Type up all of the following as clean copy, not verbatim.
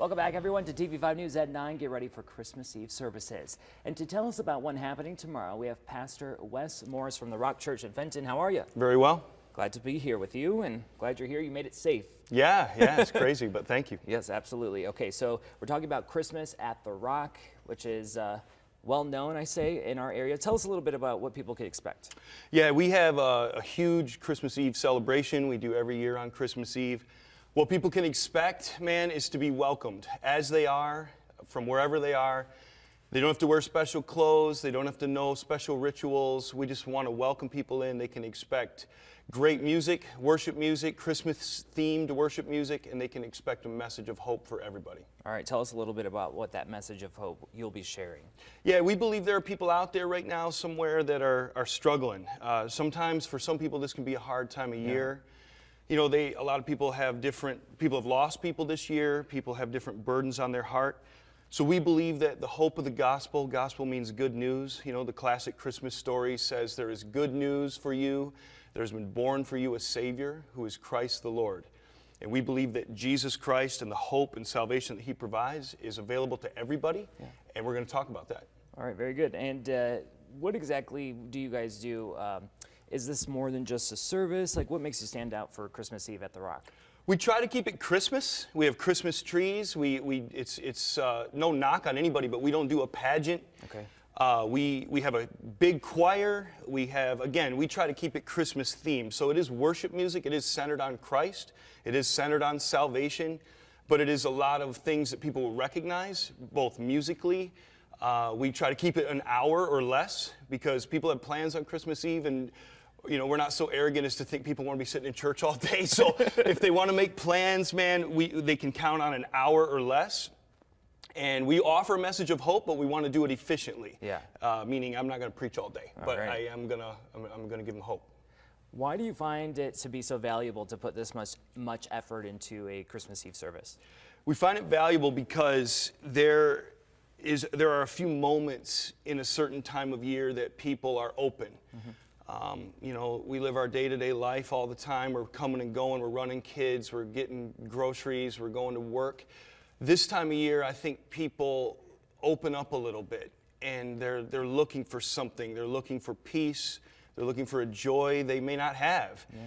Welcome back, everyone, to TV5 News at 9. Get ready for Christmas Eve services. And to tell us about what's happening tomorrow, we have Pastor Wes Morris from the Rock Church in Fenton. How are you? Very well. Glad to be here with you, and glad you're here. You made it safe. Yeah, it's crazy, but thank you. Yes, absolutely. Okay, so we're talking about Christmas at the Rock, which is well known, I say, in our area. Tell us a little bit about what people can expect. Yeah, we have a huge Christmas Eve celebration we do every year on Christmas Eve. What people can expect, man, is to be welcomed as they are, from wherever they are. They don't have to wear special clothes. They don't have to know special rituals. We just want to welcome people in. They can expect great music, Christmas-themed worship music, and they can expect a message of hope for everybody. All right, tell us a little bit about what that message of hope you'll be sharing. Yeah, we believe there are people out there right now somewhere that are struggling. Sometimes for some people this can be a hard time of year. You know, a lot of people have lost people this year. People have different burdens on their heart. So we believe that the hope of the gospel means good news. You know, the classic Christmas story says there is good news for you. There's been born for you a Savior who is Christ the Lord. And we believe that Jesus Christ and the hope and salvation that He provides is available to everybody. And we're going to talk about that. All right, very good. And what exactly do you guys do? Is this more than just a service? Like, what makes you stand out for Christmas Eve at the Rock? We try to keep it Christmas. We have Christmas trees. It's no knock on anybody, but we don't do a pageant. Okay. We have a big choir. We try to keep it Christmas themed. So it is worship music. It is centered on Christ. It is centered on salvation, but it is a lot of things that people will recognize, both musically. We try to keep it an hour or less because people have plans on Christmas Eve, and you know, we're not so arrogant as to think people want to be sitting in church all day. So if they want to make plans, man, they can count on an hour or less. And we offer a message of hope, but we want to do it efficiently. Yeah. Meaning I'm not going to preach all day, but right. I'm going to give them hope. Why do you find it to be so valuable to put this much effort into a Christmas Eve service? We find it valuable because there are a few moments in a certain time of year that people are open. Mm-hmm. You know, we live our day-to-day life all the time. We're coming and going. We're running kids. We're getting groceries. We're going to work. This time of year, I think people open up a little bit, and they're looking for something. They're looking for peace. They're looking for a joy they may not have. Yeah.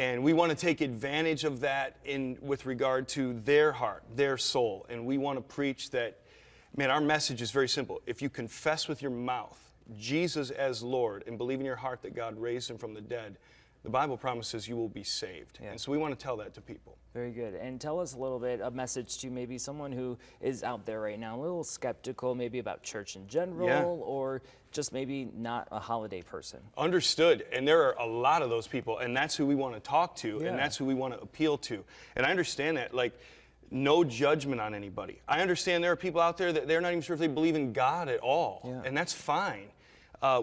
And we want to take advantage of that with regard to their heart, their soul. And we want to preach that, man, our message is very simple. If you confess with your mouth Jesus as Lord and believe in your heart that God raised Him from the dead, the Bible promises you will be saved. Yeah. And so we want to tell that to people. Very good. And tell us a little bit, a message to maybe someone who is out there right now, a little skeptical maybe about church in general, or just maybe not a holiday person. Understood. And there are a lot of those people, and that's who we want to talk to, and that's who we want to appeal to. And I understand that, like, no judgment on anybody. I understand there are people out there that they're not even sure if they believe in God at all, and that's fine.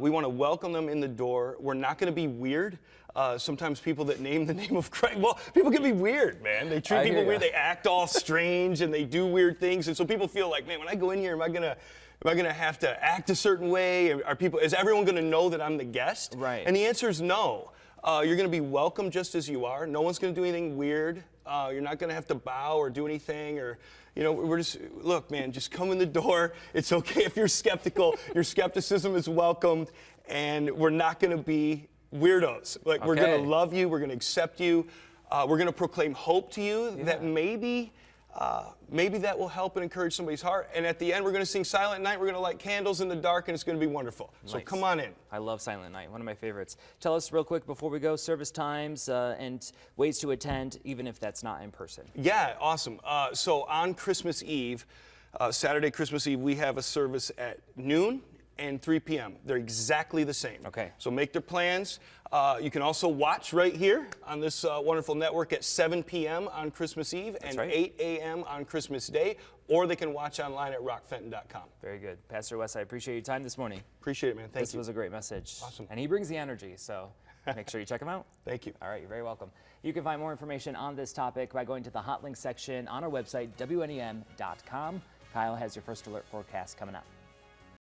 We want to welcome them in the door. We're not going to be weird. Sometimes people that name the name of Christ, well, people can be weird, man. They treat people weird. They act all strange, and they do weird things. And so people feel like, man, when I go in here, am I gonna have to act a certain way? Is everyone going to know that I'm the guest? Right. And the answer is no. You're going to be welcome just as you are. No one's going to do anything weird. You're not going to have to bow or do anything, or, you know, look, man, just come in the door. It's okay if you're skeptical. Your skepticism is welcomed, and we're not going to be weirdos. Like, we're going to love you. We're going to accept you. We're going to proclaim hope to you that maybe that will help and encourage somebody's heart. And at the end, we're going to sing Silent Night. We're going to light candles in the dark, and it's going to be wonderful. Nice. So come on in. I love Silent Night, one of my favorites. Tell us real quick before we go, service times and ways to attend, even if that's not in person. Yeah, awesome. So on Christmas Eve, Saturday, Christmas Eve, we have a service at noon and 3 p.m. They're exactly the same. Okay. So make their plans. You can also watch right here on this wonderful network at 7 p.m. on Christmas Eve and 8 a.m. on Christmas Day, or they can watch online at rockfenton.com. Very good. Pastor Wes, I appreciate your time this morning. Appreciate it, man. Thank you. This was a great message. Awesome. And he brings the energy, so make sure you check him out. Thank you. All right, you're very welcome. You can find more information on this topic by going to the hot link section on our website, WNEM.com. Kyle has your first alert forecast coming up.